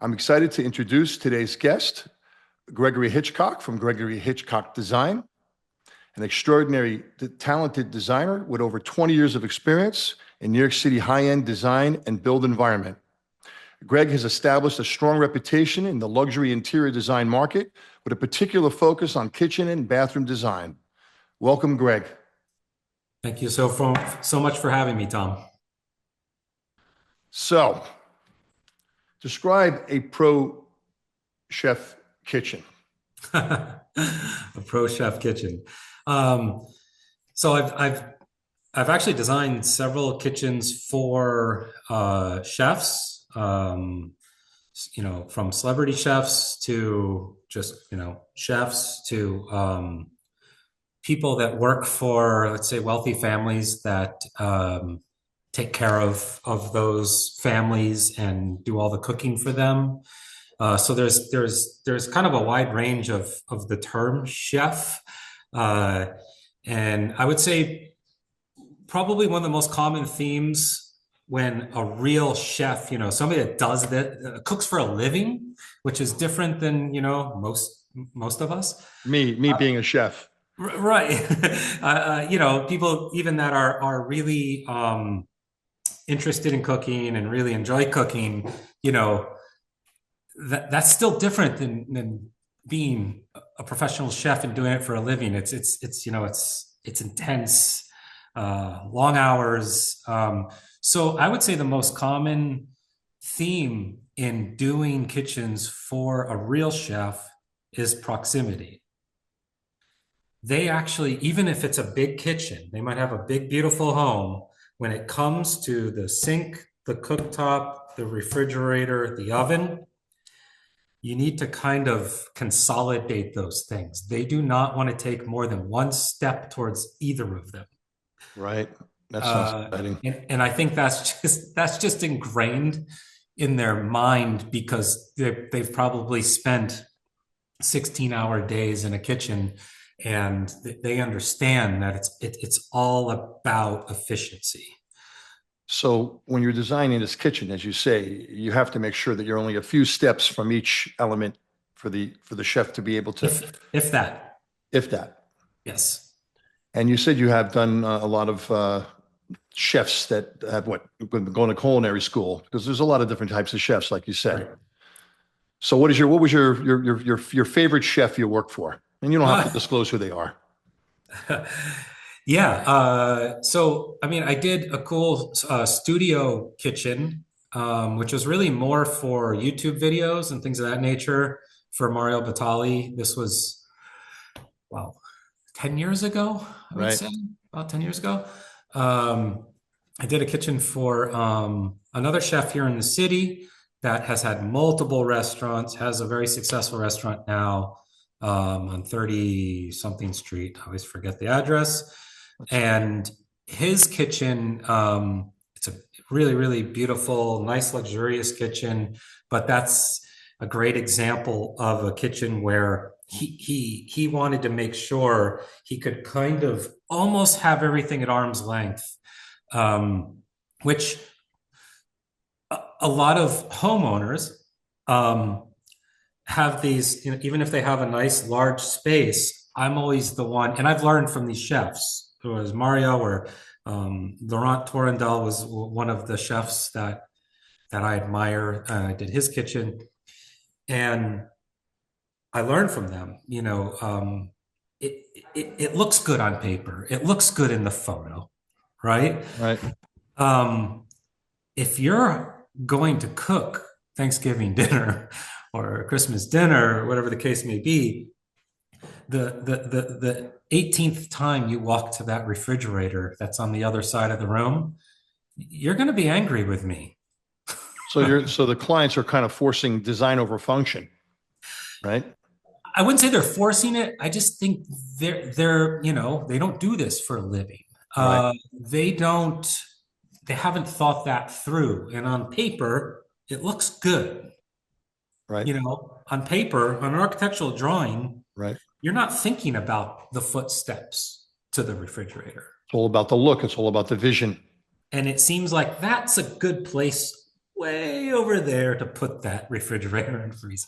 I'm excited to introduce today's guest, Gregory Hitchcock from Gregory Hitchcock Design, an extraordinary, talented designer with over 20 years of experience in New York City high-end design and build environment. Greg has established a strong reputation in the luxury interior design market with a particular focus on kitchen and bathroom design. Welcome, Greg. Thank you so much for having me, Tom. So, describe a pro chef kitchen. A pro chef kitchen. Um, so I've actually designed several kitchens for chefs. From celebrity chefs to just chefs to people that work for, let's say, wealthy families that take care of those families and do all the cooking for them. So there's kind of a wide range of the term chef, and I would say probably one of the most common themes when a real chef, somebody that does that, cooks for a living, which is different than most of us. Me being a chef. Right. People even that are really interested in cooking and really enjoy cooking, that's still different than being a professional chef and doing it for a living. It's intense, long hours. So I would say the most common theme in doing kitchens for a real chef is proximity. They actually, even if it's a big kitchen, they might have a big, beautiful home. When it comes to the sink, the cooktop, the refrigerator, the oven, you need to kind of consolidate those things. They do not want to take more than one step towards either of them. Right. That sounds exciting. And I think that's just ingrained in their mind because they've probably spent 16-hour days in a kitchen, and they understand that it's all about efficiency. So when you're designing this kitchen, as you say, you have to make sure that you're only a few steps from each element for the chef to be able to, If that. if that. Yes. And you said you have done a lot of chefs that have been going to culinary school, because there's a lot of different types of chefs, like you said. Right. So what was your favorite chef you worked for? And you don't have to disclose who they are. Yeah. So, I mean, I did a cool studio kitchen, which was really more for YouTube videos and things of that nature for Mario Batali. This was, wow, 10 years ago, I would Right. say, about 10 years ago. I did a kitchen for another chef here in the city that has had multiple restaurants, has a very successful restaurant now on 30 something street. I always forget the address. And his kitchen, it's a really, really beautiful, nice, luxurious kitchen. But that's a great example of a kitchen where he wanted to make sure he could kind of almost have everything at arm's length, which a lot of homeowners have these, even if they have a nice large space. I'm always the one, and I've learned from these chefs. It was Mario or Laurent Torrendal was one of the chefs that I admire. I did his kitchen, and I learned from them. It looks good on paper. It looks good in the photo, right? Right. If you're going to cook Thanksgiving dinner or Christmas dinner, or whatever the case may be, the 18th time you walk to that refrigerator that's on the other side of the room, you're going to be angry with me. So the clients are kind of forcing design over function, right? I wouldn't say they're forcing it. I just think they're they don't do this for a living. Right. They haven't thought that through. And on paper, it looks good. Right. On paper, on an architectural drawing, Right. you're not thinking about the footsteps to the refrigerator. It's all about the look. It's all about the vision. And it seems like that's a good place way over there to put that refrigerator and freezer.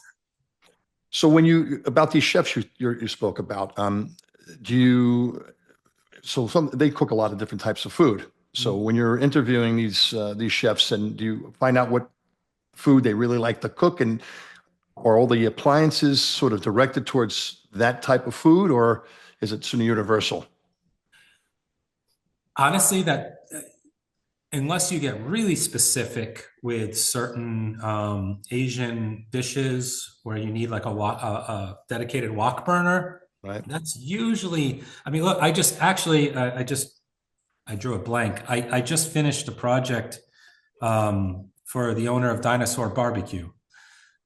So when about these chefs you spoke about, do you, so they cook a lot of different types of food. So when you're interviewing these chefs, and do you find out what food they really like to cook, and are all the appliances sort of directed towards that type of food, or is it sort of universal? Honestly, that unless you get really specific with certain Asian dishes where you need like a dedicated wok burner, Right. that's usually, I mean, look, I just actually, I drew a blank. I just finished a project for the owner of Dinosaur Barbecue.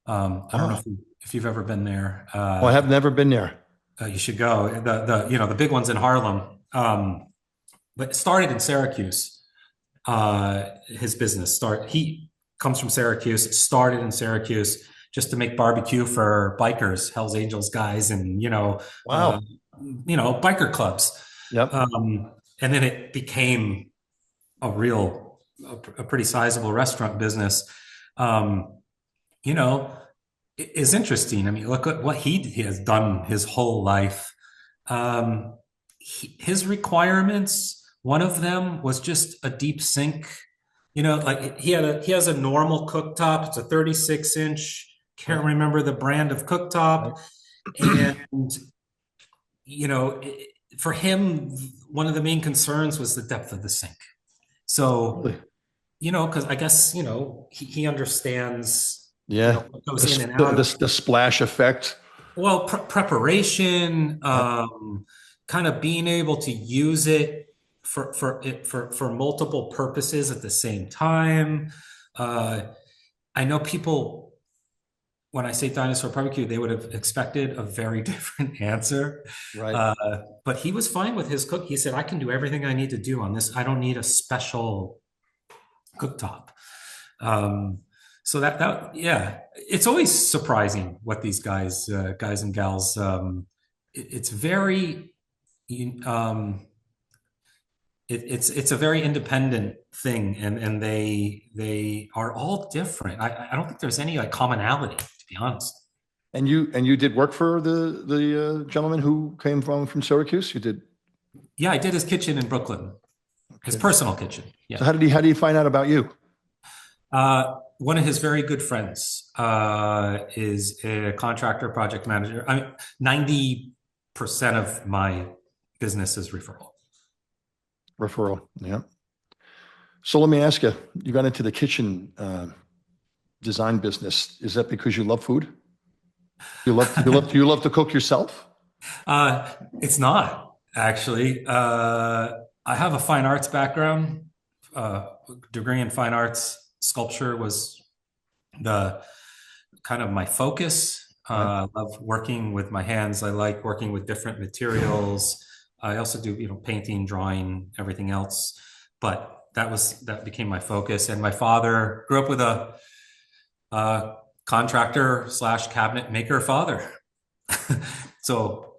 I don't know Ah, if you've ever been there. well, I have never been there. You should go. The big one's in Harlem, but it started in Syracuse. His business start. He comes from Syracuse. It started in Syracuse just to make barbecue for bikers, Hell's Angels guys, and Wow. biker clubs. Yep. And then it became a pretty sizable restaurant business. Um, you know, is interesting. I mean, look at what he has done his whole life. His requirements, one of them was just a deep sink. Like he has a normal cooktop. It's a 36 inch. Can't Right. remember the brand of Right. cooktop. And you know, for him, one of the main concerns was the depth of the sink. So, Really? because I guess, he understands, Yeah. what goes in and out of, The splash effect. well, preparation, Yep. kind of being able to use it for multiple purposes at the same time. Uh, I know people, when I say dinosaur barbecue, they would have expected a very different answer. Right. Uh, but he was fine with his cook. He said, I can do everything I need to do on this. I don't need a special cooktop. Um, so yeah, it's always surprising what these guys and gals, it's very, um, it's a very independent thing, and they are all different. I don't think there's any like commonality, to be honest. And you did work for the gentleman who came from Syracuse. You did. Yeah, I did his kitchen in Brooklyn, his Okay. personal kitchen. So Yeah. how did he find out about you? One of his very good friends is a contractor project manager. I mean, 90% of my business is referral. Referral. Yeah. So let me ask you, you got into the kitchen design business. Is that because you love food? You love to cook yourself? Uh, it's not actually. I have a fine arts background, degree in fine arts. Sculpture was the kind of my focus. Right. I love working with my hands. I like working with different materials. I also do, painting, drawing, everything else. But that became my focus. And my father grew up with a contractor slash cabinet maker father. So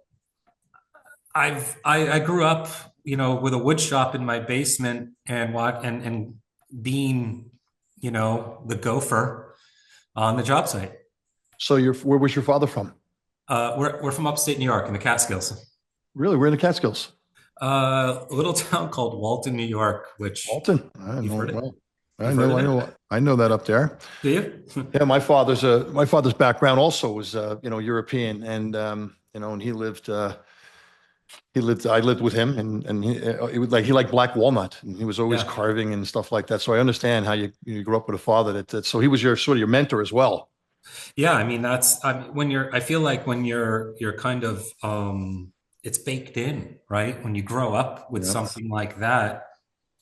I grew up, with a wood shop in my basement and being, the gopher on the job site. So where was your father from? We're from upstate New York in the Catskills. Really? We're in the Catskills. A little town called Walton, New York, which Alton. I you've know heard it it. well. I You've heard know, of I it? know, I know that up there. Do you? Yeah, my father's background also was European, and and I lived with him, and he liked black walnut, and he was always Yeah. carving and stuff like that. So I understand how you grew up with a father so he was your sort of your mentor as well. Yeah, I mean when I feel like when you're kind of it's baked in, right? When you grow up with Yeah. something like that,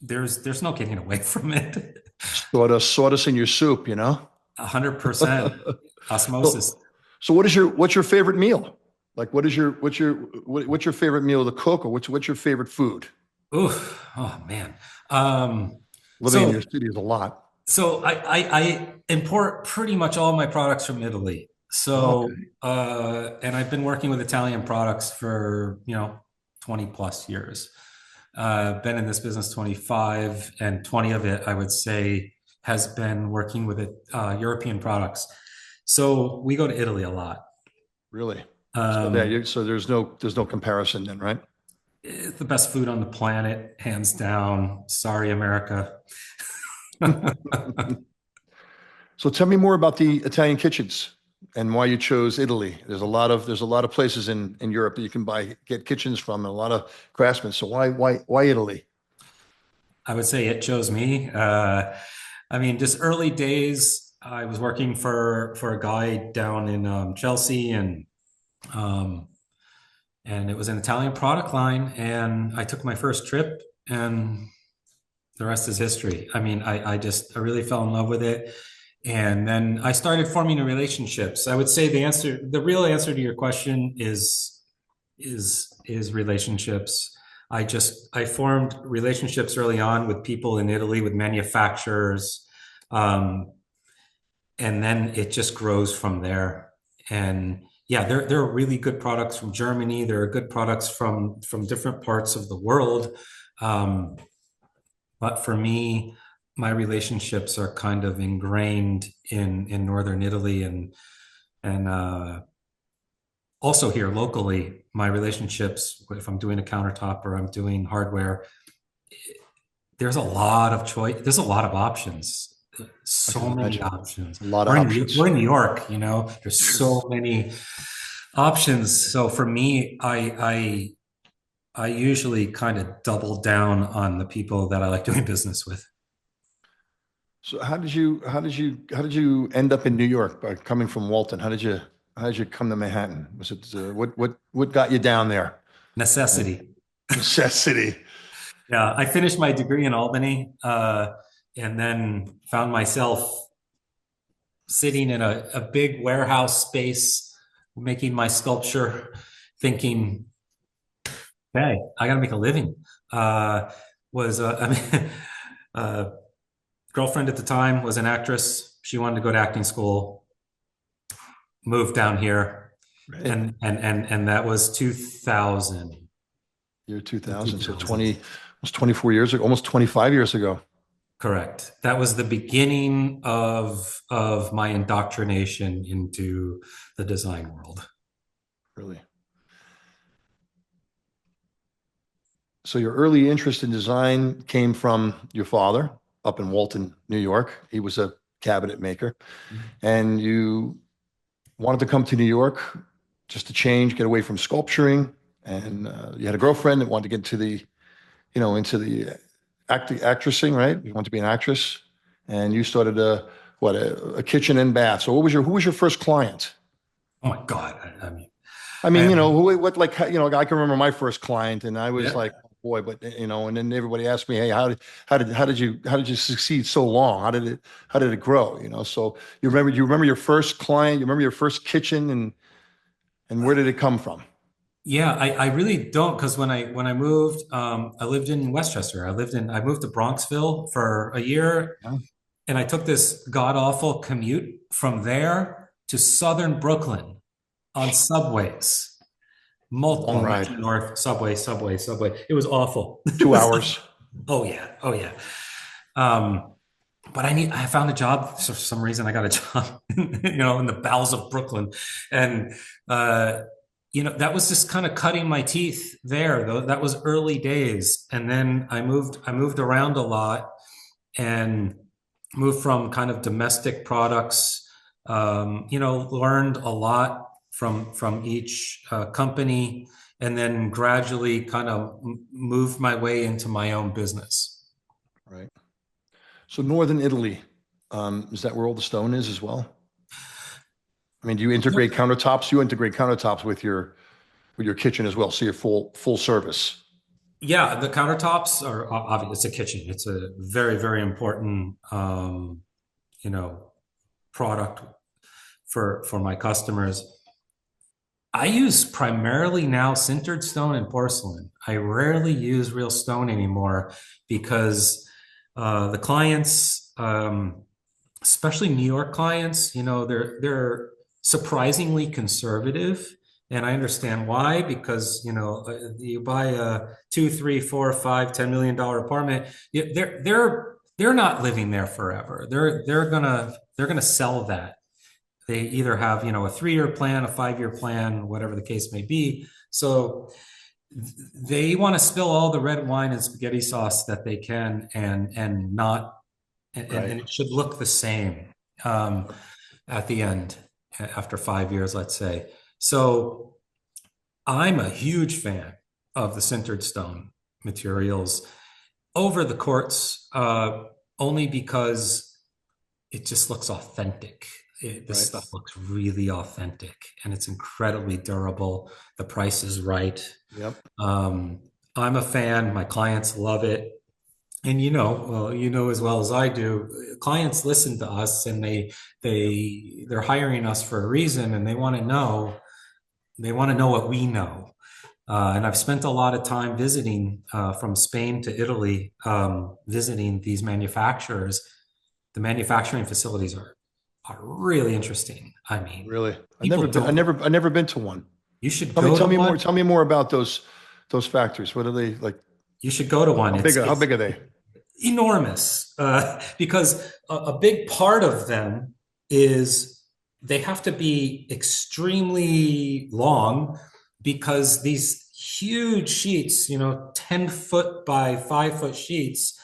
there's no getting away from it. Sawdust in your soup, 100% So, osmosis. so what's your favorite meal? Like what's your favorite meal to cook, or what's your favorite food? Ooh, oh man. Um, Living in your so city is a lot. so I import pretty much all my products from Italy. So Okay. and I've been working with Italian products for 20 plus years. Been in this business 25, and 20 of it I would say has been working with it, European products. So we go to Italy a lot. Really? So Um, so there's no comparison then, right? it's the best food on the planet, hands down. Sorry, America. So tell me more about the Italian kitchens and why you chose Italy. There's a lot of places in Europe that you can get kitchens from and a lot of craftsmen. So why Italy? I would say it chose me. I mean, just early days, I was working for a guy down in Chelsea, um, and it was an Italian product line. And I took my first trip, and the rest is history. I mean, I really fell in love with it. And then I started forming relationships. I would say the real answer to your question is relationships. I formed relationships early on with people in Italy, with manufacturers, um, and then it just grows from there. And yeah, there are really good products from Germany. There are good products from different parts of the world. Um, but for me, my relationships are kind of ingrained in northern Italy, and also here locally, my relationships, if I'm doing a countertop or I'm doing hardware, there's a lot of choice. There's a lot of options. I can So many imagine options. a lot of options. We're in New York, you know, there's so many options. So for me, I usually kind of double down on the people that I like doing business with. So how did you end up in New York by coming from Walton? How did you come to Manhattan? Was it what got you down there? And Necessity. necessity. Yeah, I finished my degree in Albany, and then found myself sitting in a big warehouse space, making my sculpture, thinking, "Hey, I got to make a living." I mean, uh, girlfriend at the time was an actress. She wanted to go to acting school. Moved down here, Right. and that was 2000. Year 2000. So 2000. 20 almost 24 years ago, almost 25 years ago. Correct. That was the beginning of my indoctrination into the design world. Really. So your early interest in design came from your father up in Walton, New York. He was a cabinet maker, and you wanted to come to New York just to change, get away from sculpturing. And you had a girlfriend that wanted to get into into the actressing, right? You wanted to be an actress, and you started a kitchen and bath. So who was your first client? Oh my God. I mean, I I mean, have, what like I can remember my first client, and I was like, yeah. oh boy, but and then everybody asked me, hey, how did you succeed so long? How did it grow? So you remember your first client, you remember your first kitchen, and where did it come from? Yeah, I really don't, because when I moved, I lived in Westchester. I moved to Bronxville for a year, Yeah. and I took this god awful commute from there to southern Brooklyn on subways. Long Multiple ride, Metro North, subway. It was awful. It 2 hours. was, oh yeah, oh yeah. But I found a job. So for some reason I got a job, in the bowels of Brooklyn. And, that was just kind of cutting my teeth there, though. That was early days. And then I moved around a lot and moved from kind of domestic products, learned a lot from each company, and then gradually kind of moved my way into my own business. Right. So northern Italy, is that where all the stone is as well? I mean, do you integrate countertops? You integrate countertops with your kitchen as well, so you're full service. Yeah, the countertops are obvious. It's a kitchen. It's a very, very important, you know, product for my customers. I use primarily now sintered stone and porcelain. I rarely use real stone anymore because the clients, especially New York clients, they're surprisingly conservative, and I understand why. Because you buy a 2, 3, 4, 5, $10 million apartment, they're they're not living there forever. They're gonna sell that. They either have, a 3-year plan, a 5-year plan, whatever the case may be. So they want to spill all the red wine and spaghetti sauce that they can, and not, and Right. it should look the same um, at the end after 5 years, let's say. So I'm a huge fan of the sintered stone materials over the quartz, only because it just looks authentic. This Right. stuff looks really authentic, and it's incredibly durable. The price is right. Yep. Um, I'm a fan. My clients love it. And well, as well as I do, clients listen to us, and they're hiring us for a reason, and they want to know what we know. And I've spent a lot of time visiting from Spain to Italy, visiting these manufacturers. The manufacturing facilities are really interesting. I mean, Really. people don't. I never been to one. You should go to one. Tell me more about those factories. What are they like? You should go to one. How It's big are they? enormous because a big part of them is they have to be extremely long, because these huge sheets, 10 foot by 5 foot sheets,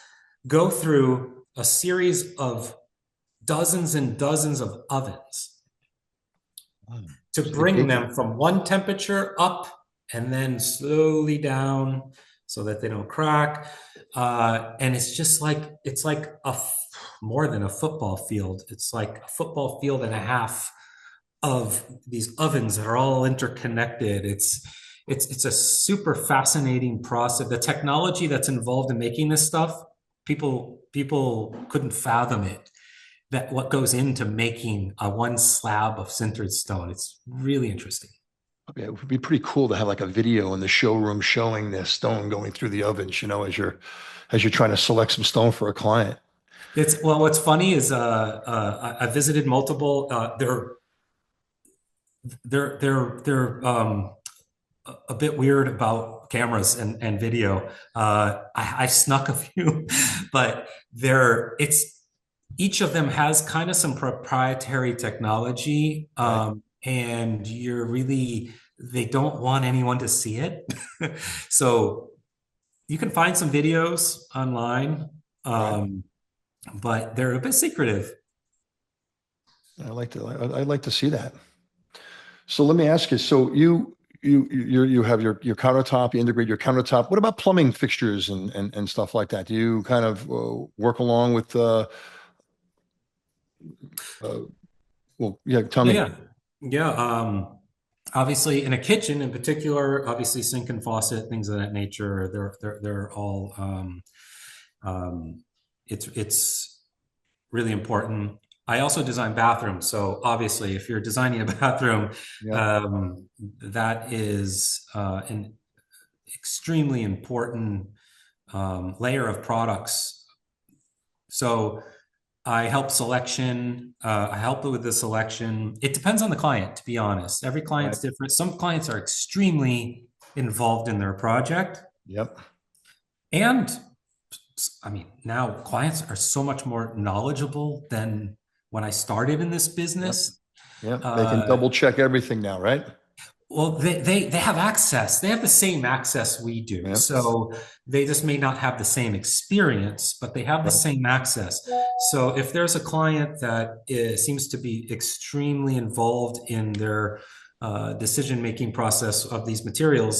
go through a series of dozens and dozens of ovens Wow. to So they bring bake them from one temperature up and then slowly down so that they don't crack. And it's like more than a football field. It's like a football field and a half of these ovens that are all interconnected. It's a super fascinating process. The technology that's involved in making this stuff, people couldn't fathom it. That what goes into making a one slab of sintered stone. It's really interesting. Yeah, it would be pretty cool to have like a video in the showroom showing this stone going through the ovens, as you're trying to select some stone for a client. It's well, what's funny is I visited multiple. They're a bit weird about cameras and video. I snuck a few, but it's each of them has kind of some proprietary technology, Right. and they don't want anyone to see it. So you can find some videos online, Right. um, but they're a bit secretive. I'd like to see that. So let me ask you, so you have your countertop, you integrate your countertop. What about plumbing fixtures and stuff like that? Do you kind of work along with uh, well, yeah, tell Yeah, me. yeah, yeah. Obviously, in a kitchen, in particular, obviously sink and faucet, things of that nature. They're all. Um, it's really important. I also design bathrooms, so obviously, if you're designing a bathroom, Yep. um, that is an extremely important layer of products. So I help selection. I help with the selection. It depends on the client, to be honest. Every Right. client's different. Some clients are extremely involved in their project. Yep. And I mean, now clients are so much more knowledgeable than when I started in this Yep. business. Yep. They can Uh, double check everything now, right? Well, they have access. They have the same access we do. Yep. So they just may not have the same experience, but they have the Right. same access. So if there's a client that seems to be extremely involved in their decision-making process of these materials,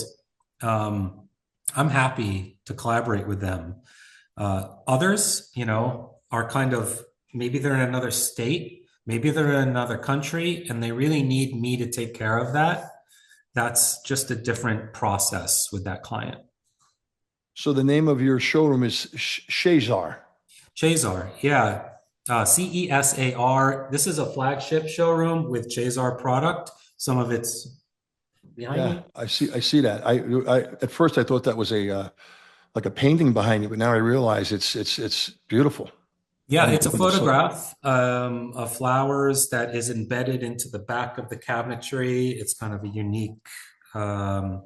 I'm happy to collaborate with them. Others, are kind of, maybe they're in another state, maybe they're in another country, and they really need me to take care of that. That's just a different process with that client. So the name of your showroom is Shazar. Chazar, yeah. Cesar. This is a flagship showroom with Chazar product. Some of it's behind Yeah, me. I see that. At first I thought that was a like a painting behind you, but now I realize it's beautiful. Yeah, And it's a the so photograph of flowers that is embedded into the back of the cabinetry. It's kind of um,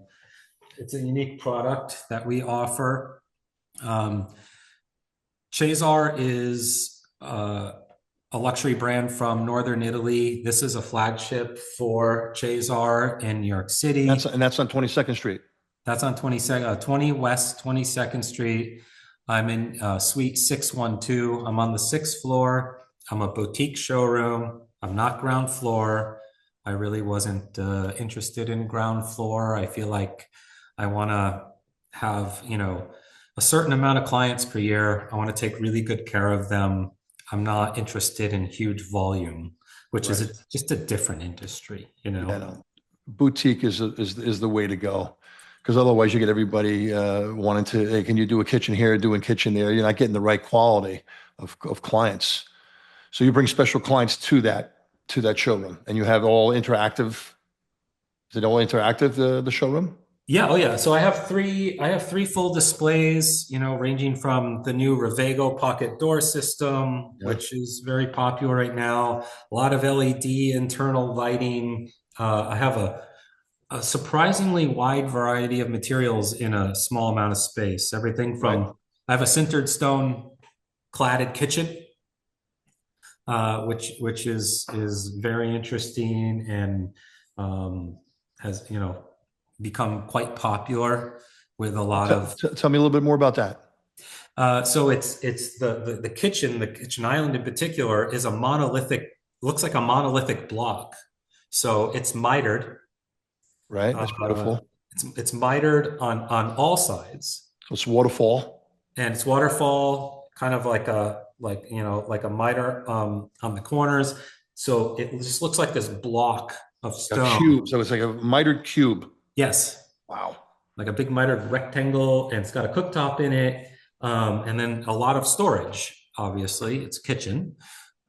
it's a unique product that we offer. Um, Cesar is a luxury brand from Northern Italy. This is a flagship for Cesar in New York City. And that's on 22nd Street. That's on 20 West 22nd Street. I'm in Suite 612. I'm on the sixth floor. I'm a boutique showroom. I'm not ground floor. I really wasn't interested in ground floor. I feel like I want to have, a certain amount of clients per year. I want to take really good care of them. I'm not interested in huge volume, which is Right. just a different industry, Yeah, no. Boutique is the way to go. Because otherwise you get everybody wanting to, hey, can you do a kitchen here, doing kitchen there? You're not getting the right quality of clients. So you bring special clients to that showroom, and you have all interactive. Is it all interactive, the showroom? Yeah, oh yeah. So I have three full displays, ranging from the new Revego pocket door system, Yeah. which is very popular right now, a lot of LED internal lighting. I have a surprisingly wide variety of materials in a small amount of space. Everything Right. from I have a sintered stone cladded kitchen, which is very interesting and has become quite popular with a lot of. Tell me a little bit more about that. So it's the kitchen island in particular is a monolithic, looks like a monolithic block. So it's mitered. Right. That's Uh, beautiful. it's mitered on all sides, So it's waterfall. and it's waterfall, kind of like a miter on the corners. So it just looks like this block of A stone. cube. So it's like a mitered cube. Yes, Wow. like a big mitered rectangle, and it's got a cooktop in it, and then a lot of storage. Obviously, it's a kitchen.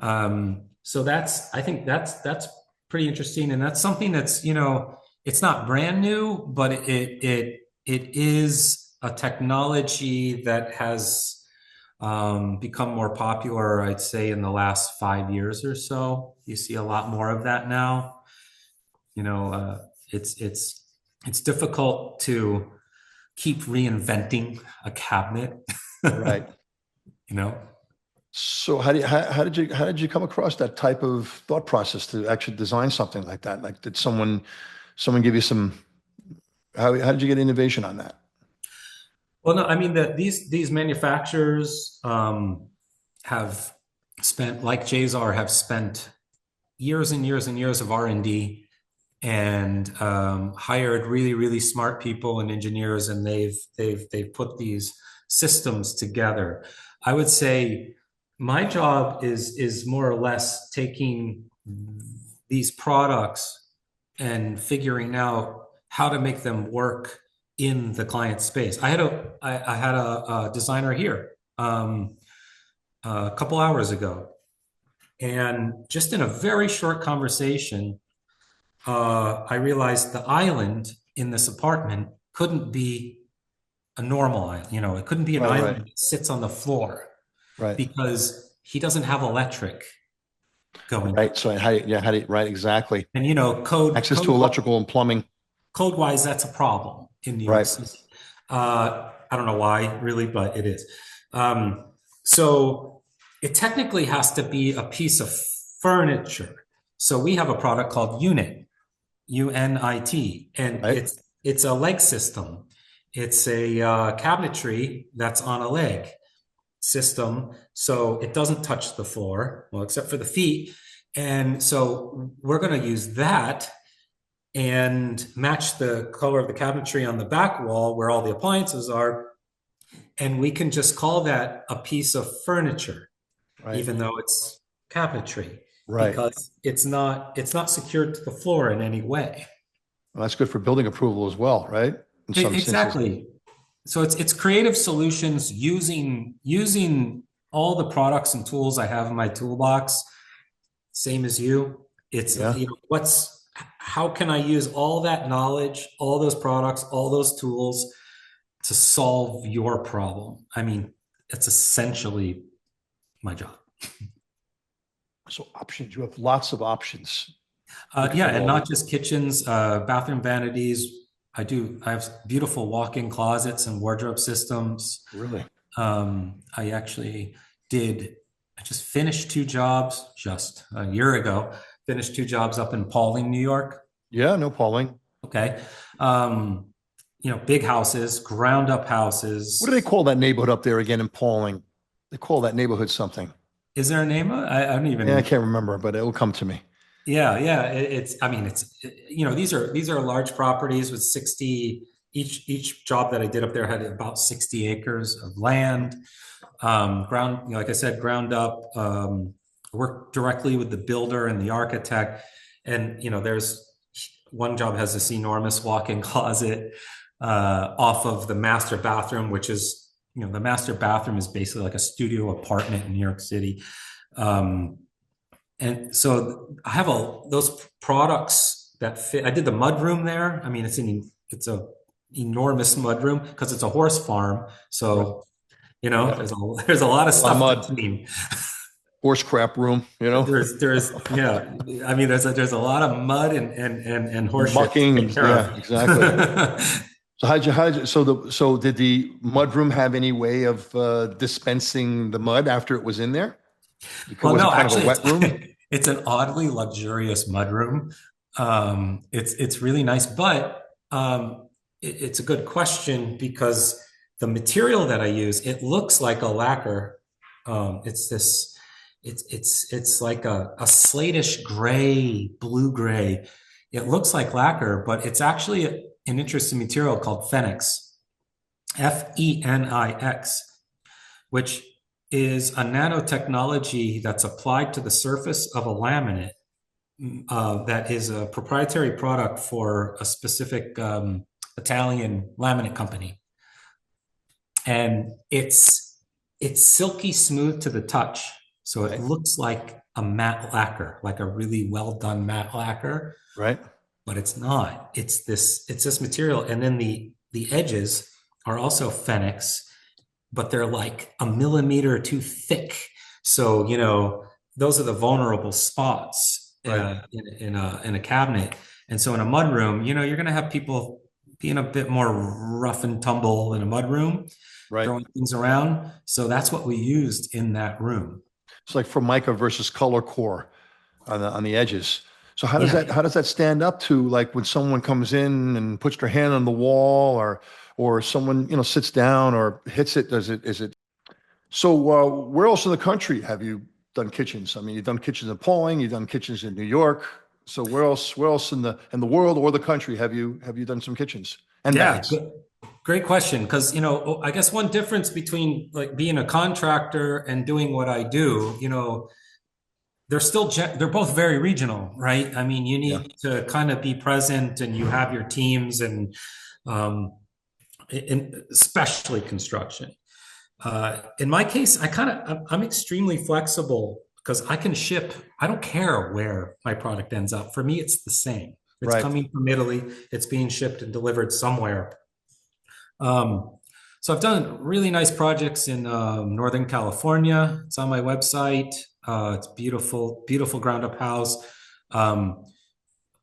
So I think that's pretty interesting, and that's something that's it's not brand new, but it is a technology that has become more popular, I'd say, in the last 5 years or so. You see a lot more of that now. You know, it's difficult to keep reinventing a cabinet. Right. you know. So how did you come across that type of thought process to actually design something like that? Like did someone give you some how did you get innovation on that? Well, no, I mean that these manufacturers have spent, like JZAR, have spent years and years and years of R&D and hired really, really smart people and engineers, and they've put these systems together. I would say my job is more or less taking these products and figuring out how to make them work in the client space. I had a designer here a couple hours ago, and just in a very short conversation, I realized the island in this apartment couldn't be a normal island. It couldn't be an Right, island right, that sits on the floor right, because he doesn't have electric going. right. So how do you, right, exactly. And code Access to code electrical and plumbing. code wise, that's a problem in New York Right, City. I don't know why, really, but it is. So it technically has to be a piece of furniture. So we have a product called Unit, UNIT, and right, it's a leg system. It's a cabinetry that's on a leg system, so it doesn't touch the floor, well, except for the feet. And so we're going to use that and match the color of the cabinetry on the back wall where all the appliances are. And we can just call that a piece of furniture, right, even though it's cabinetry, right. because it's not secured to the floor in any way. Well, that's good for building approval as well, right? In some instances. Exactly. So it's creative solutions using all the products and tools I have in my toolbox. Same as you. It's Yeah. how can I use all that knowledge, all those products, all those tools to solve your problem? I mean, it's essentially my job. So options, you have lots of options Yeah, because of and all not the, just kitchens, bathroom vanities. I have beautiful walk-in closets and wardrobe systems. really. I actually did, I just finished two jobs just a year ago, finished two jobs up in Pauling, New York. Yeah, no Pauling. Okay. Um, big houses, ground up What do they houses. call that neighborhood up there again in Pauling? They call that neighborhood something. Is there a name? I don't Yeah, I even, can't remember, but it will come to me. yeah. I mean, these are large properties with 60, each job that I did up there had about 60 acres of land. Ground, like I said, ground up, work directly with the builder and the architect. And, there's one job has this enormous walk-in closet off of the master bathroom, which is, the master bathroom is basically like a studio apartment in New York City. Um, and so I have those products that fit. I did the mud room there. I mean, it's a enormous mud room because it's a horse farm. Right. So Yeah. there's a lot of A lot of stuff to mud, clean. horse crap room, you know, Yeah. I mean, there's a lot of mud and horse shit to mucking take and care yeah, exactly. of. So so did the mud room have any way of dispensing the mud after it was in there? Because Well, was it no, kind of a actually, wet room? it's an oddly luxurious mudroom. It's really nice, but it's a good question because the material that I use, it looks like a lacquer. It's this, it's like a slatish gray, blue gray. It looks like lacquer, but it's actually an interesting material called Phenix, Fenix, which is a nanotechnology that's applied to the surface of a laminate that is a proprietary product for a specific Italian laminate company. And it's silky smooth to the touch. So it Right, looks like a matte lacquer, like a really well done matte lacquer, right, but it's not. It's this material. And then the edges are also Phenix, but they're like a millimeter too thick. So, those are the vulnerable spots right, in a cabinet. And so in a mud room, you're going to have people being a bit more rough and tumble in a mud room, right. throwing things around. So that's what we used in that room. It's like Formica versus color core on the edges. So Yeah. how does that stand up to like when someone comes in and puts their hand on the wall or someone sits down or hits it? Does it is it so? Where else in the country have you done kitchens? I mean, you've done kitchens in Pauling, you've done kitchens in New York. So where else in the world or the country have you done some kitchens and Yeah. baths? Great question. Because, I guess one difference between like being a contractor and doing what I do, they're both very regional, right? I mean, you Yeah, need to kind of be present and you have your teams and um, especially construction. In my case, I'm extremely flexible because I can ship. I don't care where my product ends up. For me, it's the same. It's right, coming from Italy. It's being shipped and delivered somewhere. Um, so I've done really nice projects in Northern California. It's on my website. It's beautiful, beautiful ground up house. Um,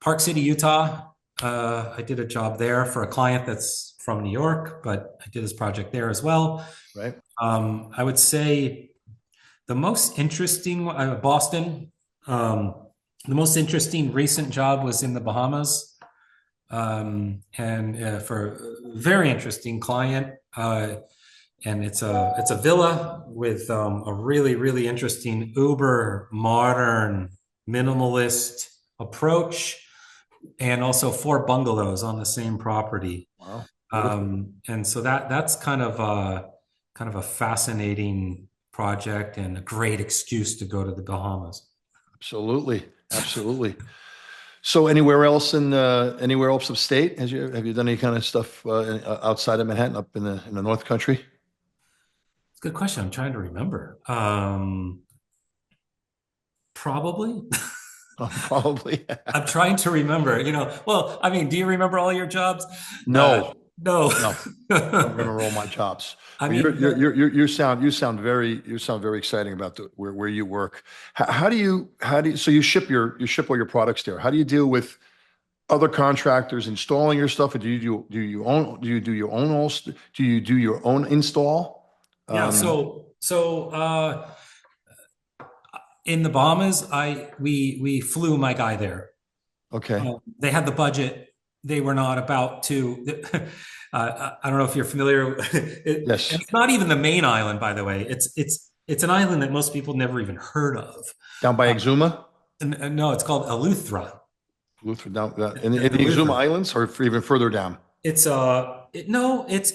Park City, Utah. I did a job there for a client that's from New York, but I did this project there as well. right, I would say the most interesting one, Boston. The most interesting recent job was in the Bahamas, and for a very interesting client. And it's a villa with a really really interesting uber modern minimalist approach, and also four bungalows on the same property. wow, beautiful. And so that's kind of a fascinating project and a great excuse to go to the Bahamas. Absolutely, absolutely. So anywhere else upstate? Have you done any kind of stuff outside of Manhattan, up in the North Country? It's a good question. I'm trying to remember. Probably. Probably. I'm trying to remember. Well, I mean, do you remember all your jobs? No, No. no, I don't remember all my jobs. I But mean, you sound very exciting about where you work. How do you so you ship all your products there? How do you deal with other contractors installing your stuff? Or do you do your own install? Yeah. In the Bahamas, we flew my guy there. Okay. They had the budget. They were not about to. I don't know if you're familiar. And Yes. it's not even the main island, by the way. It's an island that most people never even heard of. Down by Uh, Exuma, no, it's called Eleuthera. Luther, down in the Exuma Eleuthera. Islands, or even further down. It's no, it's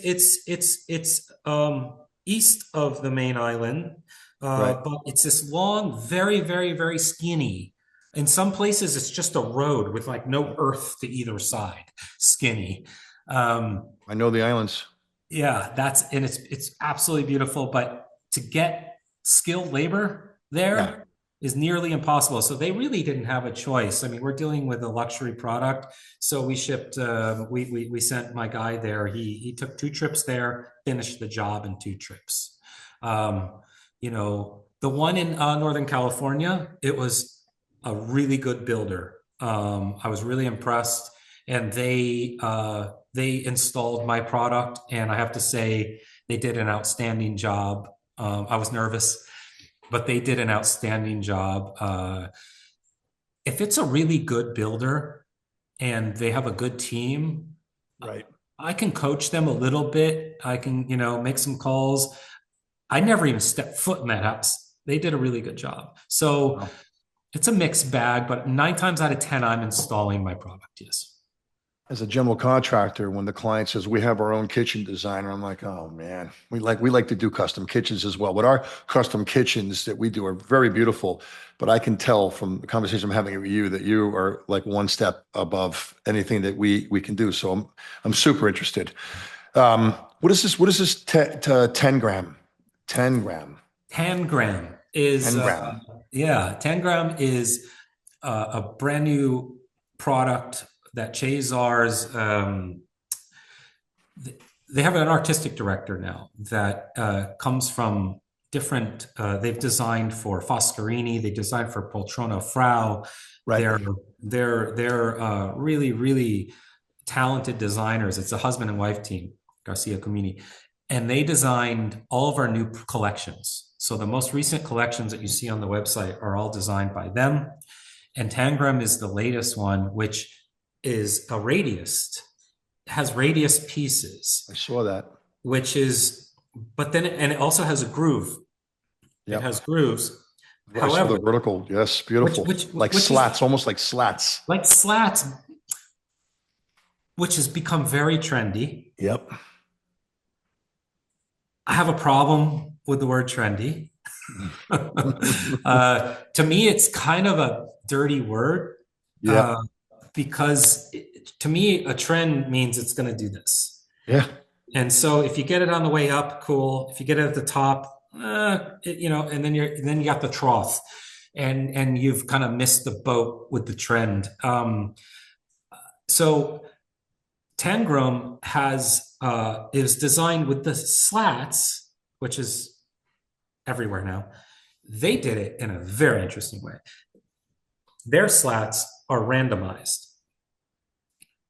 east of the main island, Right. but it's this long, very, very, very skinny. In some places, it's just a road with like no earth to either side, skinny. Um, I know the islands. yeah, it's absolutely beautiful, but to get skilled labor Yeah. there is nearly impossible. So they really didn't have a choice. I mean, we're dealing with a luxury product, so we shipped. We sent my guy there. He took 2 trips there, finished the job in 2 trips. Um, the one in Northern California, it was a really good builder. I was really impressed, and they installed my product, and I have to say they did an outstanding job. I was nervous, but they did an outstanding job. If it's a really good builder and they have a good team, Right. I can coach them a little bit. I can, make some calls. I never even stepped foot in that house. They did a really good job. So Wow. it's a mixed bag, but 9 times out of 10, I'm installing my product. Yes. As a general contractor, when the client says we have our own kitchen designer, I'm like, oh man, we like to do custom kitchens as well. But our custom kitchens that we do are very beautiful. But I can tell from the conversation I'm having with you that you are like one step above anything that we can do. So I'm super interested. What is this? What is this? 10 gram, 10 gram, 10 gram is 10 gram. yeah, 10 gram is a brand new product that Chazars they have an artistic director now that comes from different they've designed for Foscarini, they designed for Poltrona Frau. Right. They're really, really talented designers. It's a husband and wife team, Garcia Comini, and they designed all of our new collections. So the most recent collections that you see on the website are all designed by them. And Tangram is the latest one, which is a radius, has radius pieces, I saw that. which is, but then, and it also has a groove. It Yep. has grooves. I saw However, the vertical. Yes, which, beautiful. which, Like which is slats, almost like slats. like slats, which has become very trendy. Yep. I have a problem with the word trendy. To me, it's kind of a dirty word Yeah. uh, because to me, a trend means it's going to do this. Yeah. And so if you get it on the way up, cool. If you get it at the top, and then you got the trough, and you've kind of missed the boat with the trend. So Tangram is designed with the slats, which is everywhere now. They did it in a very interesting way. Their slats are randomized.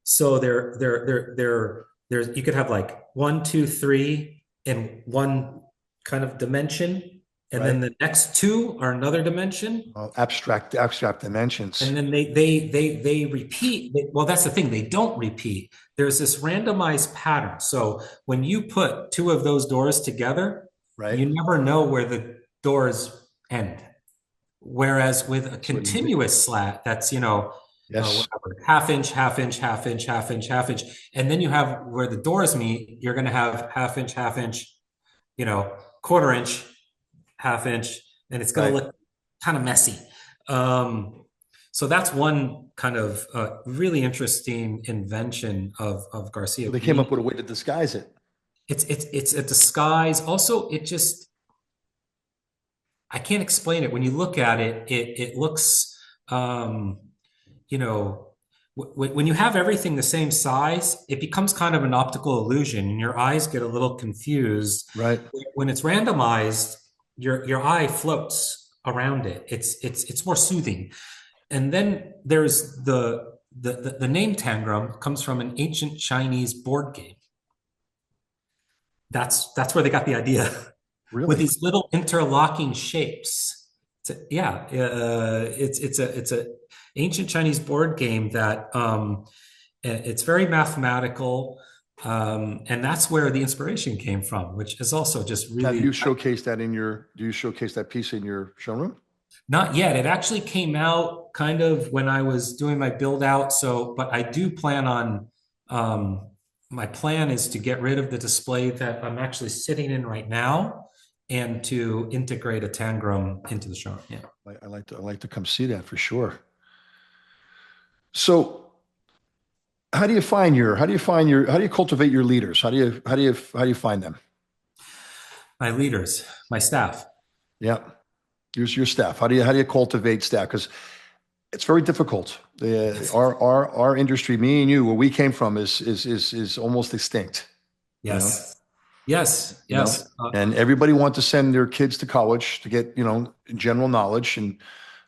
So there's you could have like 1, 2, 3 in one kind of dimension, and then Right. the next two are another dimension, Abstract dimensions. and then they repeat. Well, that's the thing; they don't repeat. There's this randomized pattern. So when you put two of those doors together, Right. you never know where the doors end. Whereas with a That's what you do. continuous slat, that's Yes. whatever, half inch, half inch, half inch, half inch, half inch, and then you have where the doors meet, you're going to have half inch, quarter inch, half inch, and it's going to Right. look kind of messy. Um, so that's one kind of really interesting invention of Garcia So they came Comini. up with a way to disguise it. It's a disguise. Also, it just I can't explain it. When you look at it, it looks, you know, when you have everything the same size, it becomes kind of an optical illusion, and your eyes get a little confused. Right. When it's randomized, your eye floats around it. It's more soothing. And then there's the name Tangram comes from an ancient Chinese board game. That's where they got the idea. with Really? these little interlocking shapes. Yeah, it's a ancient Chinese board game that it's very mathematical, and that's where the inspiration came from, which is also just Have you really showcased that in your, do you showcase that piece in your showroom? not yet. It actually came out kind of when I was doing my build out. So, but I do plan on, um, my plan is to get rid of the display that I'm actually sitting in right now and to integrate a Tangram into the showroom. Yeah. I like to come see that for sure. So how do you cultivate your leaders? How do you find them? My leaders, my staff. Yeah. Your staff. How do you cultivate staff? Because it's very difficult. Our industry, me and you, where we came from is almost extinct, you know, Yes. Yes. you know, Yes. and everybody wants to send their kids to college to get, general knowledge, and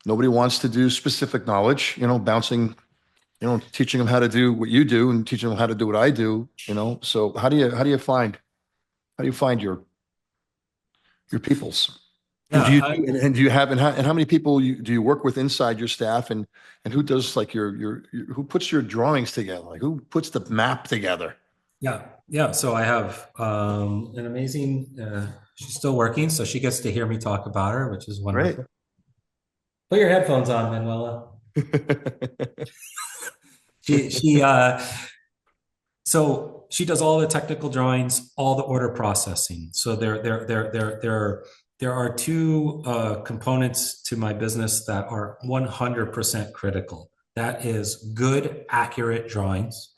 nobody wants to do specific knowledge, bouncing, teaching them how to do what you do and teaching them how to do what I do. So how do you find your peoples? And Yeah. do you have and how many people do you work with inside your staff, and who does like your who puts your drawings together? Like who puts the map together? Yeah. Yeah. So I have an amazing, she's still working, so she gets to hear me talk about her, which is Great. wonderful. Put your headphones on, Manuela. She so she does all the technical drawings, all the order processing. So there are two components to my business that are 100% critical. That is good, accurate drawings.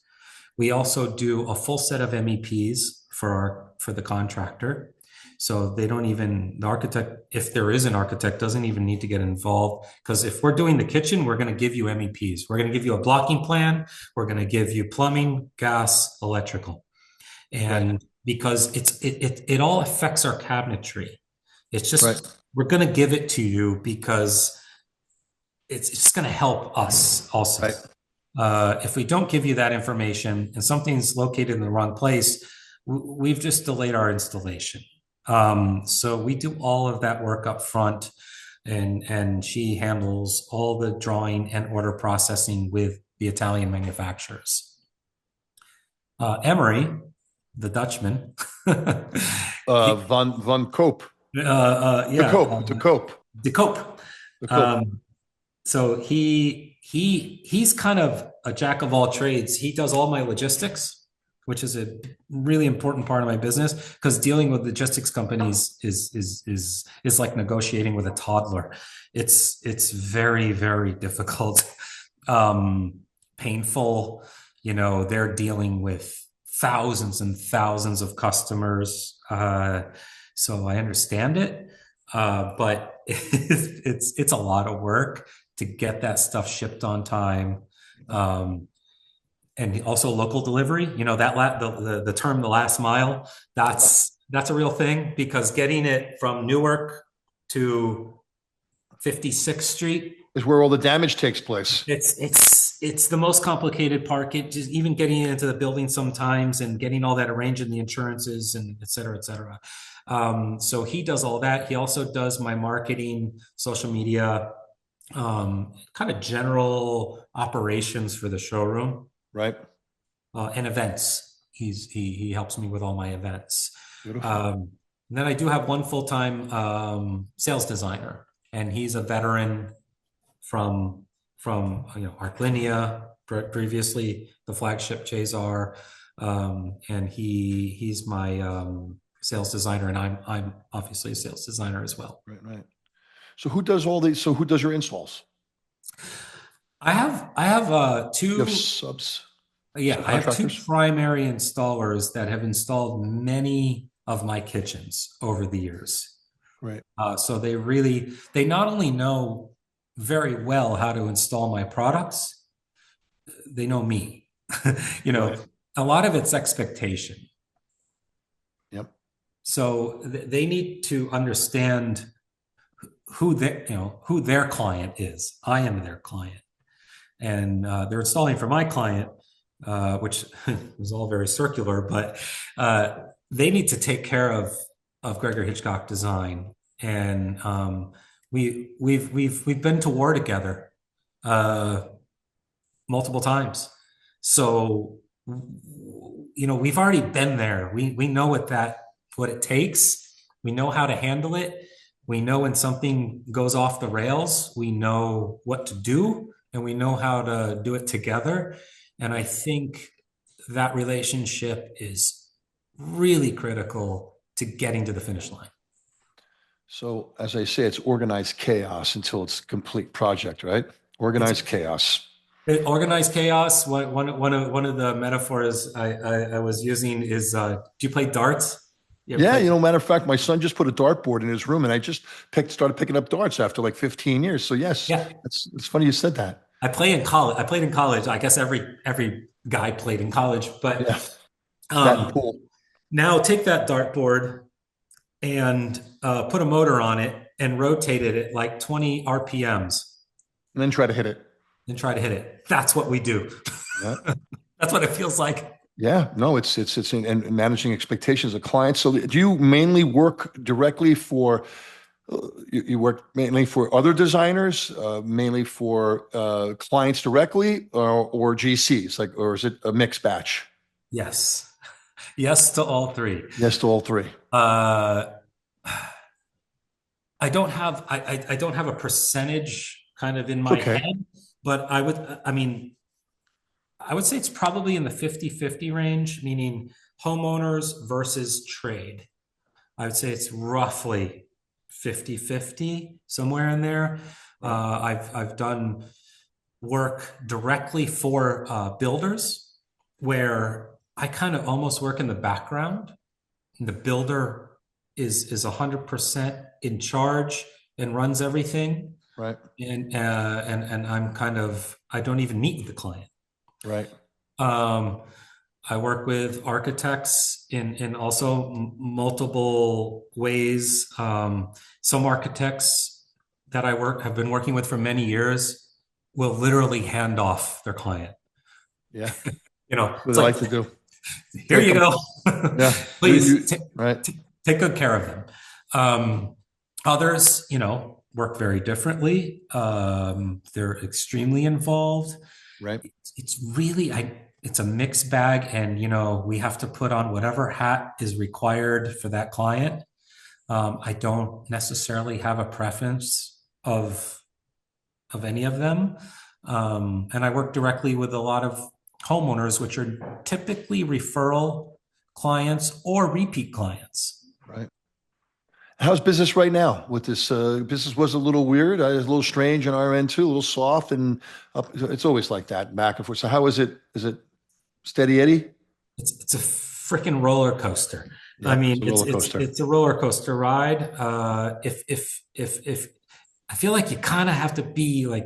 We also do a full set of MEPs for the contractor. So they don't even, the architect, if there is an architect, doesn't even need to get involved. Because if we're doing the kitchen, we're going to give you MEPs. We're going to give you a blocking plan. We're going to give you plumbing, gas, electrical. Right. And because it all affects our cabinetry. It's Right. just, we're going to give it to you because it's just going to help us also. Right. If we don't give you that information and something's located in the wrong place, we've just delayed our installation. So we do all of that work up front, and she handles all the drawing and order processing with the Italian manufacturers. Emery, the Dutchman, Von Cope. The yeah, Cope. The Cope. de Koop. The Cope. So he's kind of a jack of all trades. He does all my logistics, which is a really important part of my business because dealing with logistics companies is like negotiating with a toddler. It's very, very difficult, painful. They're dealing with thousands and thousands of customers. So I understand it, but it's a lot of work to get that stuff shipped on time. And also local delivery, the term the last mile, that's a real thing because getting it from Newark to 56th Street, Is where all the damage takes place. it's the most complicated part. Just even getting into the building sometimes and getting all that arranged in the insurances and et cetera, et cetera. So he does all that. He also does my marketing, social media, kind of general operations for the showroom, Right. and events. He helps me with all my events. Beautiful. And then I do have one full-time sales designer, and he's a veteran from Artlinia, previously the flagship Chazar, and he's my sales designer, and I'm obviously a sales designer as well. Right. Right. So who does all these? So who does your installs? I have You have two. subs, Yeah, I have two subcontractors. primary installers that have installed many of my kitchens over the years. Right. So they not only know very well how to install my products, they know me. Right. A lot of it's expectation. Yep. So they need to understand who their client is. I am their client, and they're installing for my client, which is all very circular, but they need to take care of Gregory Hitchcock Design, and we've been to war together uh, multiple times. So we've already been there. We know what it takes. We know how to handle it. We know when something goes off the rails. We know what to do, and we know how to do it together. And I think that relationship is really critical to getting to the finish line. So as I say, it's organized chaos until it's a complete project, right? It's Organized chaos. organized chaos. One of the metaphors I was using is, do you play darts? You ever Yeah, play? matter of fact, my son just put a dartboard in his room, and I just started picking up darts after like 15 years. So yes, Yeah, it's funny you said that. I played in college. I guess every guy played in college, but Yeah, that and um, pool, now take that dartboard and put a motor on it and rotate it at like 20 RPMs and then try to hit it. and try to hit it. That's what we do. Yeah, That's what it feels like. yeah. No, it's and managing expectations of clients. So do you mainly work directly for? You work mainly for other designers, mainly for clients directly, or GCs, like, or is it a mixed batch? Yes. Yes to all three. Yes to all three. Uh, I don't have a percentage kind of in It's my okay. head, but I would say it's probably in the 50-50 range, meaning homeowners versus trade. I would say it's roughly 50-50, somewhere in there. Right. I've done work directly for builders where I kind of almost work in the background. And the builder is 100% in charge and runs everything. Right. And I'm kind of, I don't even meet with the client. Right. Um, I work with architects in also multiple ways. Some architects that have been working with for many years will literally hand off their client. Yeah. What It's they like, like to do. here Here, you come. go. Yeah. Please Right. take good care of them. Um, Others, work very differently. They're extremely involved. Right. It's really, it's a mixed bag, and we have to put on whatever hat is required for that client. I don't necessarily have a preference of any of them, and I work directly with a lot of homeowners, which are typically referral clients or repeat clients. Right. How's business right now with this? Business was a little weird, a little strange on our end too, a little soft, and up. It's always like that, back and forth. So how is it? Is it steady Eddie? It's a freaking roller coaster. I Yep, it's mean, a it's roller it's coaster. it's a roller coaster ride. If I feel like you kind of have to be like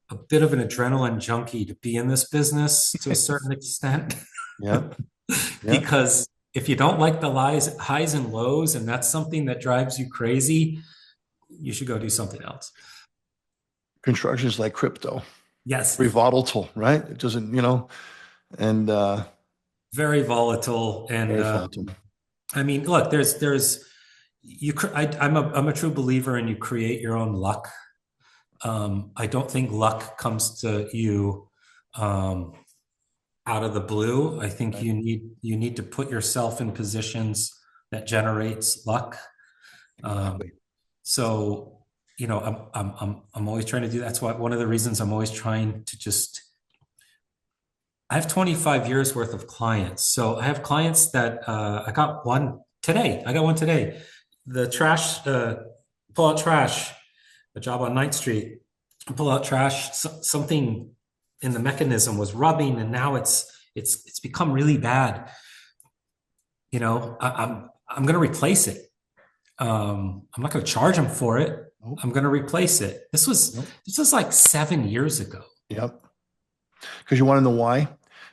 a bit of an adrenaline junkie to be in this business to a certain extent, Yeah, yeah. because if you don't like the highs and lows, and that's something that drives you crazy, you should go do something else. Construction is like crypto, Yes, very volatile, right? It doesn't, and very volatile, and very volatile. I mean, look, there's I'm a true believer in you create your own luck. I don't think luck comes to you um, out of the blue. I think Right? you need to put yourself in positions that generates luck. Um, Exactly. so I'm always trying to do. That's why one of the reasons I'm always trying to just. I have 25 years worth of clients. So I have clients that I got one today. I got one today. The trash, pull out trash, a job on Ninth Street, pull out trash. Something in the mechanism was rubbing, and now it's become really bad. I'm going to replace it. I'm not going to charge them for it. Nope, I'm going to replace it. nope. This was like 7 years ago. Yep. Because you want to know why?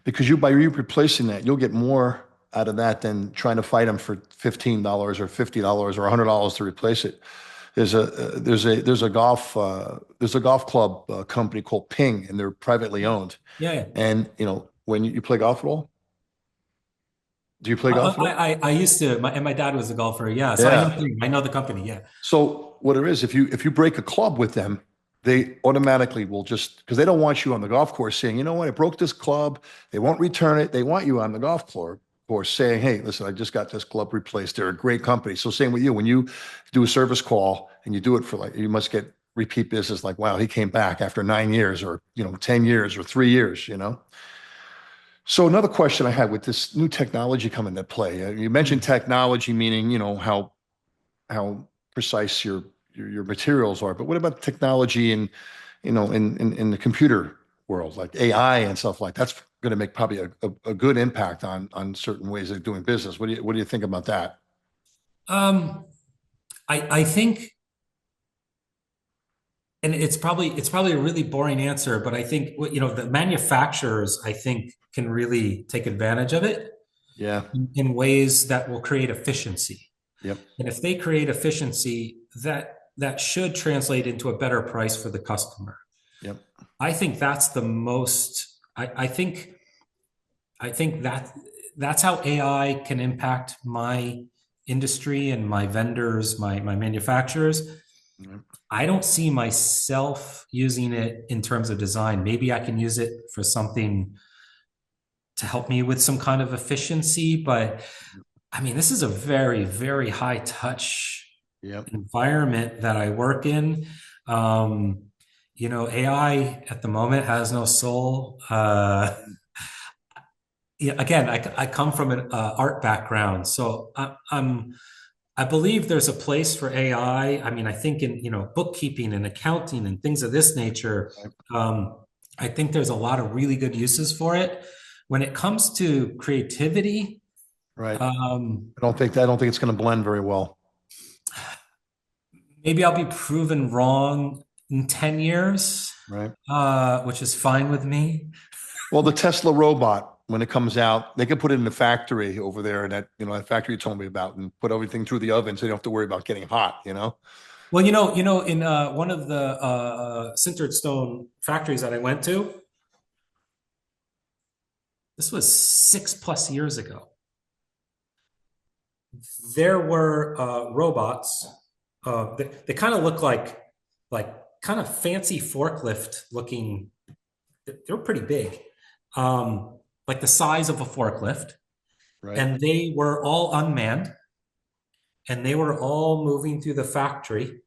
Because by you replacing that, you'll get more out of that than trying to fight them for $15 or $50 or $100 to replace it. There's a golf club company called Ping, and they're privately owned. Yeah, And when you play golf at all, Do you play golf at all? I used to, and my dad was a golfer. Yeah, so I know Yeah. him. I know the company. Yeah. So what it is, if you break a club with them, they automatically will just because they don't want you on the golf course saying, you know what, I broke this club. They won't return it. They want you on the course saying, hey, listen, I just got this club replaced. They're a great company. So same with you. When you do a service call and you do it for like, you must get repeat business like, wow, he came back after 9 years or 10 years or 3 years. So another question I had with this new technology coming into play, you mentioned Mm. technology, meaning, how precise your materials are. But what about technology in the computer world, like AI and stuff like that's going to make probably a good impact on certain ways of doing business. What do you think about that? Um, I think, and it's probably a really boring answer, but I think the manufacturers I think can really take advantage of it Yeah. in ways that will create efficiency. Yep. And if they create efficiency, that should translate into a better price for the customer. Yep. I think that's the most. I think that's how AI can impact my industry and my vendors, my manufacturers. Yep. I don't see myself using it in terms of design. Maybe I can use it for something to help me with some kind of efficiency, but I mean, this is a very, very high touch Yep. environment that I work in. Um, AI at the moment has no soul. Yeah, again, I come from an art background, so I believe there's a place for AI. I mean, I think in bookkeeping and accounting and things of this nature, Right. um, I think there's a lot of really good uses for it. When it comes to creativity, Right. um, I don't think it's going to blend very well. maybe I'll be proven wrong in 10 years, Right. which is fine with me. Well, the Tesla robot, when it comes out, they can put it in the factory over there, and that factory you told me about, and put everything through the oven, so you don't have to worry about getting hot. Well, in one of the sintered stone factories that I went to, this was 6+ years ago. There were robots. They kind of look like kind of fancy forklift looking. They were pretty big, like the size of a forklift, Right. and they were all unmanned, and they were all moving through the factory.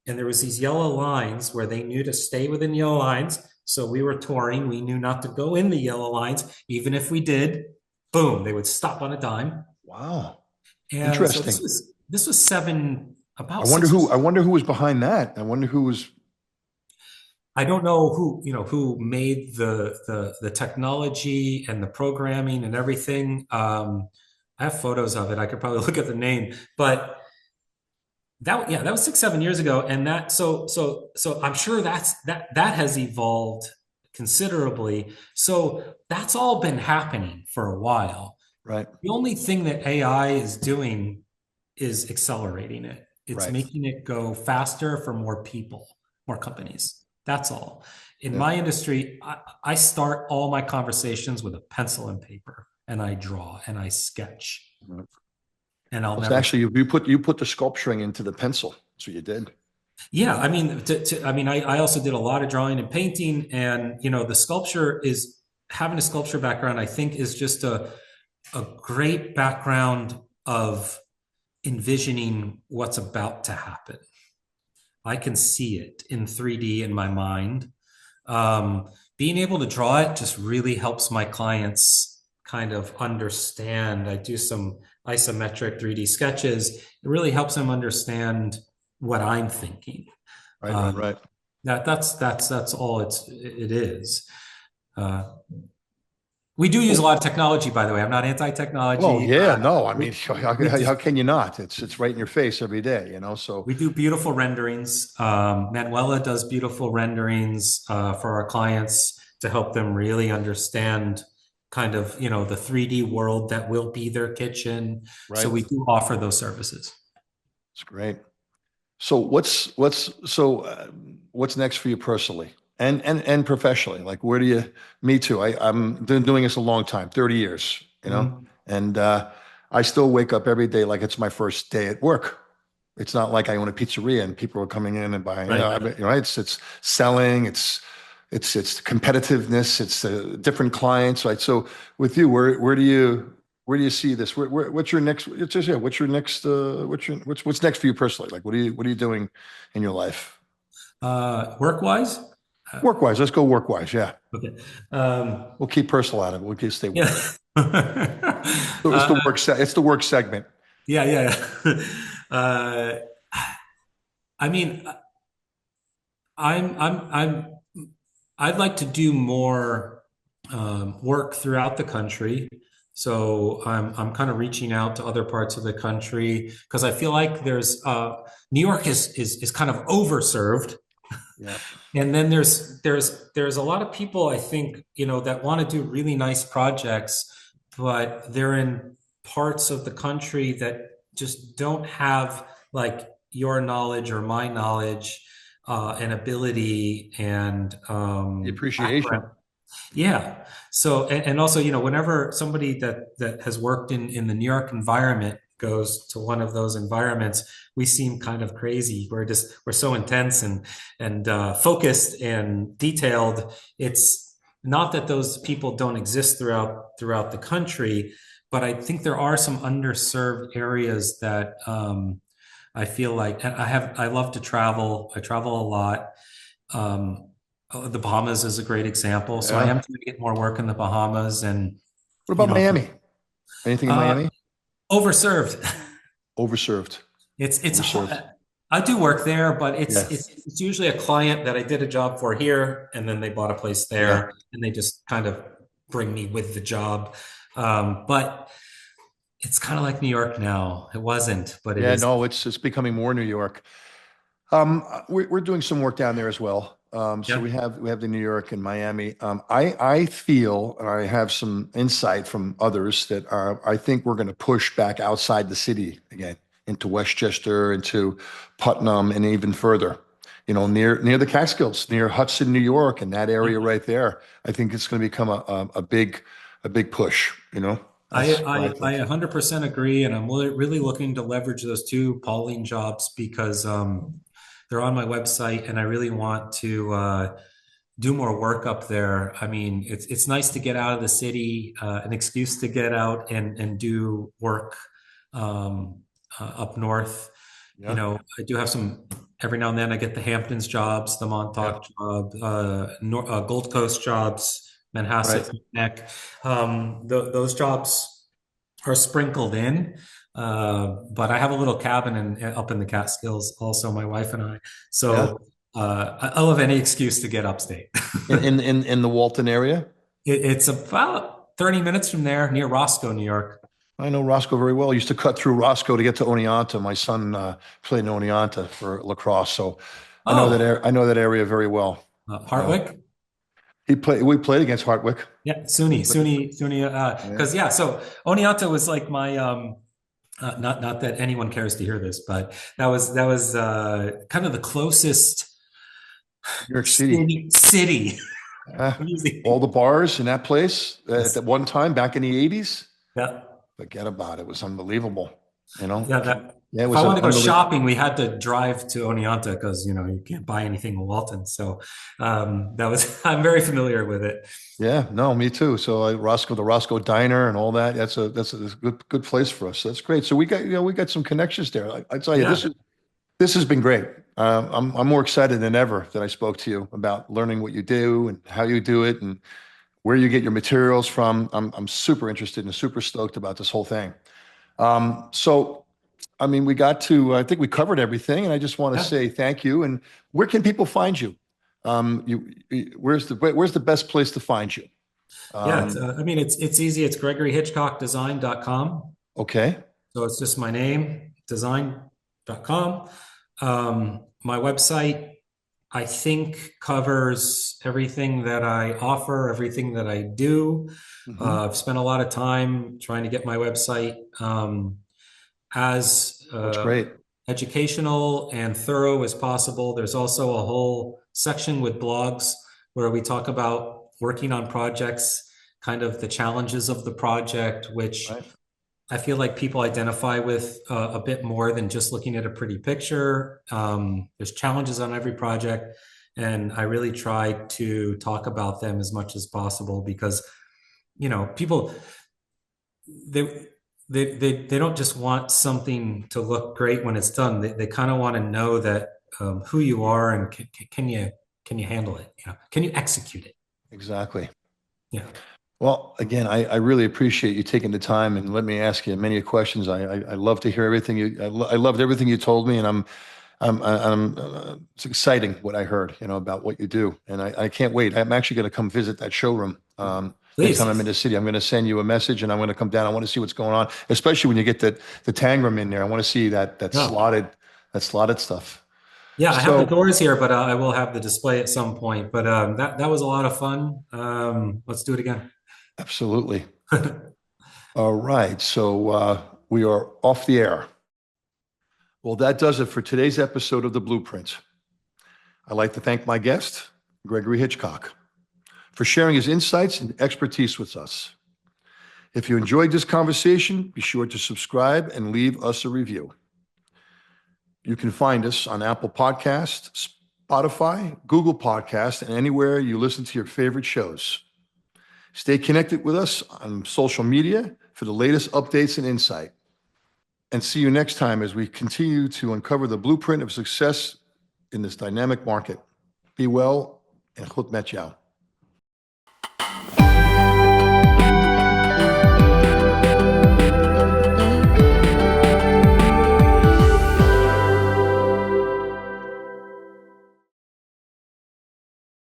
And there was these yellow lines where they knew to stay within yellow lines. So we were touring. We knew not to go in the yellow lines. Even if we did, boom, they would stop on a dime. Wow. And so this Interesting. was this was seven I about wonder six. who I wonder who was behind that. I wonder who was I don't know who made the technology and the programming and everything. I have photos of it. I could probably look at the name, but that was 6 7 years ago, and so I'm sure that has evolved considerably. So that's all been happening for a while. right. The only thing that AI is doing is accelerating it. It's Right. making it go faster for more people, more companies. That's all. In Yep. my industry, I start all my conversations with a pencil and paper, and I draw and I sketch, Right. and I'll Well, so never. actually, you put the sculpturing into the pencil. That's what you did. Yeah, I mean, I also did a lot of drawing and painting, and the sculpture is having a sculpture background. I think is just a great background of envisioning what's about to happen. I can see it in 3D in my mind. Being able to draw it just really helps my clients kind of understand. I do some isometric 3D sketches. It really helps them understand what I'm thinking. Right. Right. Um, Right. that's all it is. Uh, we do use a Well, lot of technology, by the way. I'm not well, anti-technology. yeah. No, I We, mean, we how can you not? It's right in your face every day. So We do beautiful renderings. Manuela does beautiful renderings for our clients to help them really understand kind of, the 3D world that will be their kitchen. So right. we do offer those services. It's great. So what's next for you personally and professionally? Like, where do you? Me too. I'm been doing this a long time, 30 years. Mhm. And I still wake up every day like it's my first day at work. It's not like I own a pizzeria and people are coming in and buying. Right. It's selling, it's competitiveness, it's different clients, right? So with you, where do you see this? What's your next? It's just, yeah, what's your next? What's next for you personally? Like, what are you doing in your life? Work-wise? Uh, Work wise, let's go work wise. Yeah, okay. Um, we'll keep personal out of it. We'll keep stay yeah. work. So it's the work. It's the work segment. Yeah, yeah, yeah. Uh, I mean, I'm I'd like to do more work throughout the country. So I'm kind of reaching out to other parts of the country because I feel like there's New York is kind of overserved. Yeah, And then there's a lot of people I think, that want to do really nice projects, but they're in parts of the country that just don't have like your knowledge or my knowledge and ability and the appreciation. background. Yeah. So, and also, whenever somebody that has worked in the New York environment goes to one of those environments, we seem kind of crazy. We're so intense and focused and detailed. It's not that those people don't exist throughout the country, but I think there are some underserved areas that I feel like and I love to travel. I travel a lot. Um, the Bahamas is a great example. So I am Yeah. trying to get more work in the Bahamas and, What you about know, Miami? Anything in uh, Miami? overserved. Overserved. It's Overserved. I do work there, but it's Yeah. it's it's usually a client that I did a job for here, and then they bought a place Yeah. there, and they just kind of bring me with the job. But it's kind of like New York now. It wasn't, but it Yeah. is. No, it's becoming more New York. We're doing some work down there as well. So Yeah. we have the New York and Miami. I feel, and I have some insight from others that I think we're going to push back outside the city again into Westchester, into Putnam, and even further. Near the Catskills, near Hudson, New York, and that area right there. I think it's going to become a big push. I, That's what I I think. 100% agree, and I'm really looking to leverage those two Pauling jobs because they're on my website, and I really want to do more work up there. I mean, it's nice to get out of the city, an excuse to get out and do work up north. Yeah. I do have some every now and then. I get the Hamptons jobs, the Yeah. Montauk job, Gold Coast jobs, Right. Manhasset, Neck. Those jobs are sprinkled in. But I have a little cabin up in the Catskills, also my wife and I. Yeah. So I love any excuse to get upstate. In the Walton area. It's about 30 minutes from there, near Roscoe, New York. I know Roscoe very well. I used to cut through Roscoe to get to Oneonta. My son played in Oneonta for lacrosse, so Oh, I know that area very well. Uh, Hartwick. we played against Hartwick. Yeah, SUNY. Yeah. Because yeah, so Oneonta was like my not that anyone cares to hear this, but that was kind of the closest New York City. city. Uh, all Easy. the bars in that place at Yes. that one time back in the 80s. Yeah. Forget about it. It was unbelievable. You know? Yeah, Yeah, it if I was wanted to go unbelievable. shopping, we had to drive to Oneonta because you can't buy anything in Walton. So that was I'm very familiar with it. Yeah, no, me too. So the Roscoe Diner and all that. That's a good place for us. That's great. So we got some connections there. I tell you, Yeah, this has been great. I'm more excited than ever that I spoke to you about learning what you do and how you do it and where you get your materials from. I'm super interested and super stoked about this whole thing. So I mean, I think we covered everything, and I just want to yeah, say thank you. And where can people find you? Where's the best place to find you? yeah. Um, I mean, it's easy. It's GregoryHitchcockDesign.com. okay. So it's just my name, design.com. My website, I think, covers everything that I offer, everything that I do. Hmm. I've spent a lot of time trying to get my website as That's great. educational and thorough as possible. There's also a whole section with blogs where we talk about working on projects kind of the challenges of the project, which Right. I feel like people identify with a bit more than just looking at a pretty picture. There's challenges on every project, and I really try to talk about them as much as possible because, people they they don't just want something to look great when it's done. They kind of want to know that who you are and can you handle it? Can you execute it? Exactly. Yeah. Well, again, I really appreciate you taking the time and let me ask you many questions. I love to hear everything I loved everything you told me, and it's exciting what I heard, about what you do, and I can't wait. I'm actually going to come visit that showroom. Next time I'm in Please. the city, I'm going to send you a message, and I'm going to come down. I want to see what's going on, especially when you get the tang room in there. I want to see No. that slotted stuff. Yeah, I have the So doors here, but I will have the display at some point. But that was a lot of fun. Let's do it again. absolutely. All right. So we are off the air. Well, that does it for today's episode of The Blueprint. I'd like to thank my guest, Gregory Hitchcock, for sharing his insights and expertise with us. If you enjoyed this conversation, be sure to subscribe and leave us a review. You can find us on Apple Podcasts, Spotify, Google Podcasts, and anywhere you listen to your favorite shows. Stay connected with us on social media for the latest updates and insight. And see you next time as we continue to uncover the blueprint of success in this dynamic market. Be well and chut met jou.